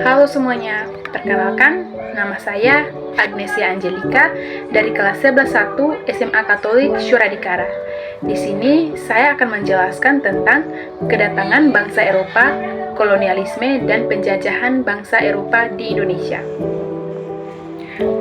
Halo semuanya, perkenalkan, nama saya Agnesia Angelika dari kelas 11-1 SMA Katolik Syuradikara. Di sini saya akan menjelaskan tentang kedatangan bangsa Eropa, kolonialisme, dan penjajahan bangsa Eropa di Indonesia.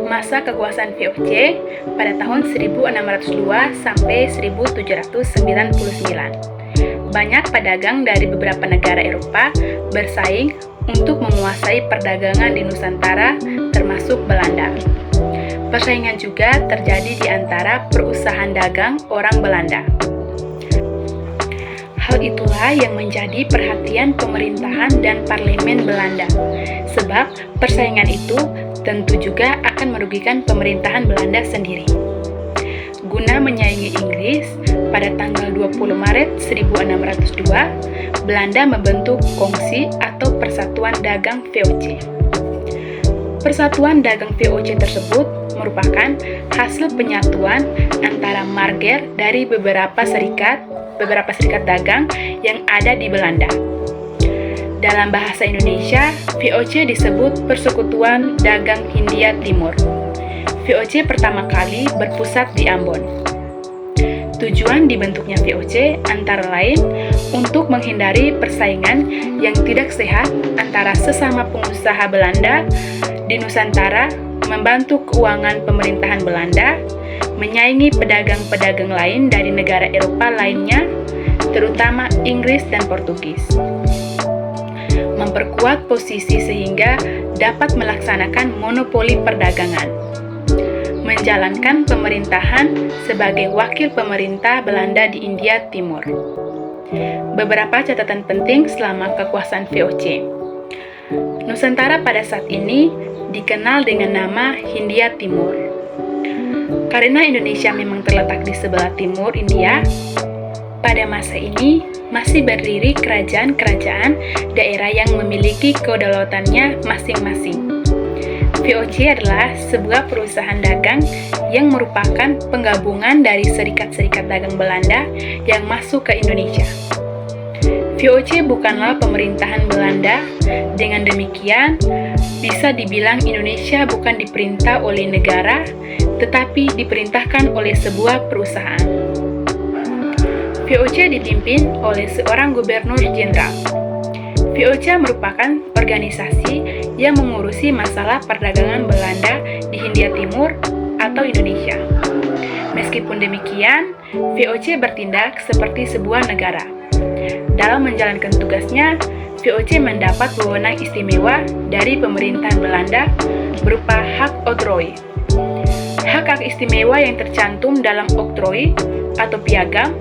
Masa kekuasaan VOC pada tahun 1602 sampai 1799. Banyak pedagang dari beberapa negara Eropa bersaing untuk menguasai perdagangan di Nusantara, termasuk Belanda. Persaingan juga terjadi di antara perusahaan dagang orang Belanda. Hal itulah yang menjadi perhatian pemerintahan dan parlemen Belanda, sebab persaingan itu tentu juga akan merugikan pemerintahan Belanda sendiri. Guna menyaingi Inggris, pada tanggal 20 Maret 1602, Belanda membentuk Kongsi atau Persatuan Dagang VOC. Persatuan Dagang VOC tersebut merupakan hasil penyatuan antara marger dari beberapa serikat dagang yang ada di Belanda. Dalam bahasa Indonesia, VOC disebut Persekutuan Dagang Hindia Timur. VOC pertama kali berpusat di Ambon. Tujuan dibentuknya VOC antara lain untuk menghindari persaingan yang tidak sehat antara sesama pengusaha Belanda di Nusantara, membantu keuangan pemerintahan Belanda, menyaingi pedagang-pedagang lain dari negara Eropa lainnya, terutama Inggris dan Portugis. Memperkuat posisi sehingga dapat melaksanakan monopoli perdagangan. Menjalankan pemerintahan sebagai wakil pemerintah Belanda di India Timur. Beberapa catatan penting selama kekuasaan VOC. Nusantara pada saat ini dikenal dengan nama Hindia Timur. Karena Indonesia memang terletak di sebelah timur India, pada masa ini masih berdiri kerajaan-kerajaan daerah yang memiliki kedaulatannya masing-masing. VOC adalah sebuah perusahaan dagang yang merupakan penggabungan dari serikat-serikat dagang Belanda yang masuk ke Indonesia. VOC bukanlah pemerintahan Belanda, dengan demikian bisa dibilang Indonesia bukan diperintah oleh negara, tetapi diperintahkan oleh sebuah perusahaan. VOC dipimpin oleh seorang gubernur jenderal. VOC merupakan organisasi yang mengurusi masalah perdagangan Belanda di Hindia Timur atau Indonesia. Meskipun demikian, VOC bertindak seperti sebuah negara. Dalam menjalankan tugasnya, VOC mendapat wewenang istimewa dari pemerintahan Belanda berupa hak oktroi. Hak-hak istimewa yang tercantum dalam oktroi atau piagam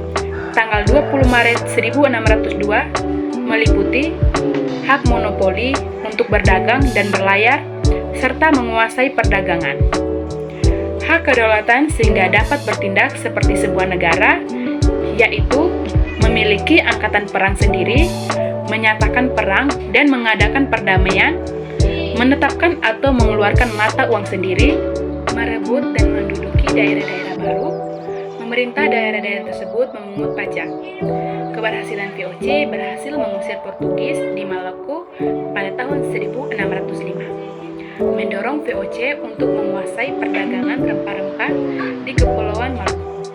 tanggal 20 Maret 1602 meliputi hak monopoli untuk berdagang dan berlayar, serta menguasai perdagangan. Hak kedaulatan sehingga dapat bertindak seperti sebuah negara, yaitu memiliki angkatan perang sendiri, menyatakan perang dan mengadakan perdamaian, menetapkan atau mengeluarkan mata uang sendiri, merebut dan menduduki daerah-daerah baru, memerintah daerah-daerah tersebut memungut pajak. Keberhasilan VOC berhasil mengusir Portugis di Maluku pada tahun 1605, mendorong VOC untuk menguasai perdagangan rempah-rempah di Kepulauan Maluku.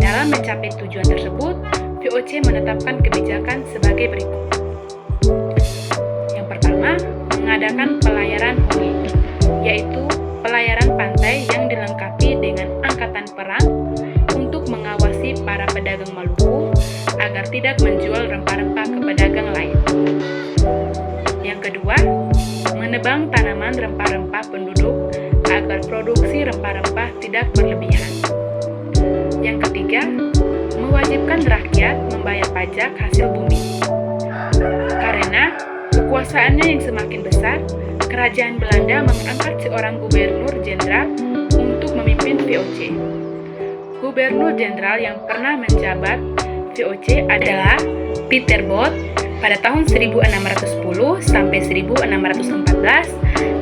Dalam mencapai tujuan tersebut, VOC menetapkan kebijakan sebagai berikut. Yang pertama, mengadakan pelayaran honi, yaitu pelayaran pantai yang dilengkapi dengan angkatan perang untuk mengawasi para pedagang Maluku agar tidak menjual rempah-rempah ke pedagang lain. Yang kedua, menebang tanaman rempah-rempah penduduk agar produksi rempah-rempah tidak berlebihan. Yang ketiga, mewajibkan rakyat membayar pajak hasil bumi. Karena kekuasaannya yang semakin besar, kerajaan Belanda mengangkat seorang gubernur jenderal untuk memimpin VOC. Gubernur jenderal yang pernah menjabat VOC adalah Pieter Both pada tahun 1610 sampai 1614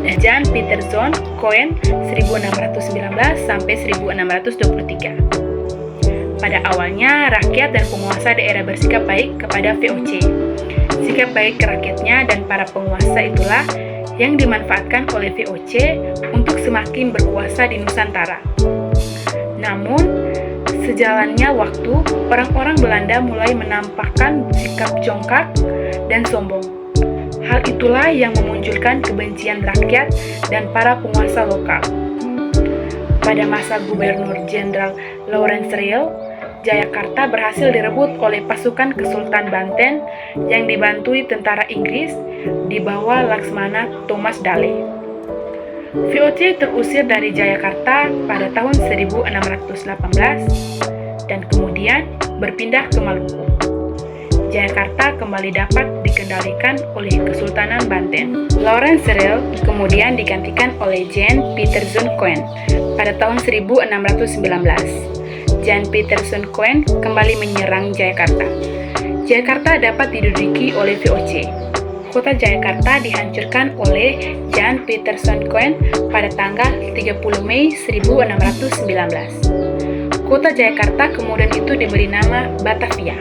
dan Jan Pieterszoon Coen 1619 sampai 1623. Pada awalnya, rakyat dan penguasa daerah bersikap baik kepada VOC. Sikap baik rakyatnya dan para penguasa itulah yang dimanfaatkan oleh VOC untuk semakin berkuasa di Nusantara. Namun, sejalannya waktu, orang-orang Belanda mulai menampakkan sikap jongkak dan sombong. Hal itulah yang memunculkan kebencian rakyat dan para penguasa lokal. Pada masa Gubernur Jenderal Lawrence Riel, Jayakarta berhasil direbut oleh pasukan Kesultanan Banten yang dibantui tentara Inggris di bawah Laksmana Thomas Dale. VOC terusir dari Jayakarta pada tahun 1618 dan kemudian berpindah ke Maluku. Jayakarta kembali dapat dikendalikan oleh Kesultanan Banten. Lawrence Riel kemudian digantikan oleh Jan Pieterszoon Koen pada tahun 1619. Jan Pieterszoon Koen kembali menyerang Jayakarta. Jayakarta dapat diduduki oleh VOC. Kota Jayakarta dihancurkan oleh Jan Pieterszoon Koen pada tanggal 30 Mei 1619. Kota Jayakarta kemudian itu diberi nama Batavia.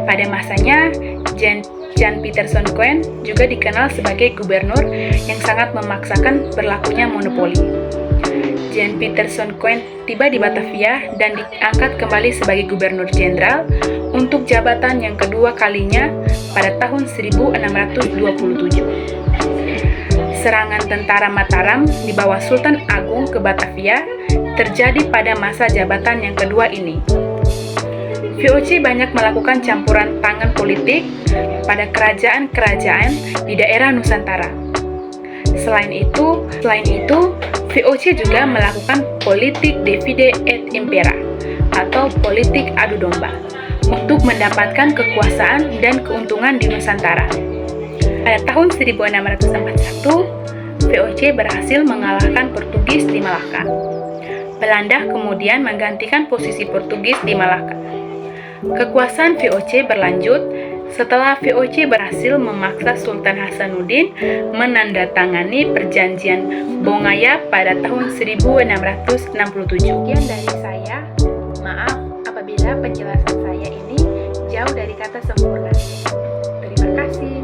Pada masanya, Jan Pieterszoon Koen juga dikenal sebagai gubernur yang sangat memaksakan berlakunya monopoli. Jan Pieterszoon Koen tiba di Batavia dan diangkat kembali sebagai gubernur jenderal untuk jabatan yang kedua kalinya pada tahun 1627. Serangan tentara Mataram di bawah Sultan Agung ke Batavia terjadi pada masa jabatan yang kedua ini. VOC banyak melakukan campuran tangan politik pada kerajaan-kerajaan di daerah Nusantara. Selain itu, VOC juga melakukan politik divide et impera atau politik adu domba untuk mendapatkan kekuasaan dan keuntungan di Nusantara. Pada tahun 1641, VOC berhasil mengalahkan Portugis di Malaka. Belanda kemudian menggantikan posisi Portugis di Malaka. Kekuasaan VOC berlanjut setelah VOC berhasil memaksa Sultan Hasanuddin menandatangani perjanjian Bongaya pada tahun 1667. Sekian dari saya. Maaf apabila penjelasan saya ini jauh dari kata sempurna. Terima kasih.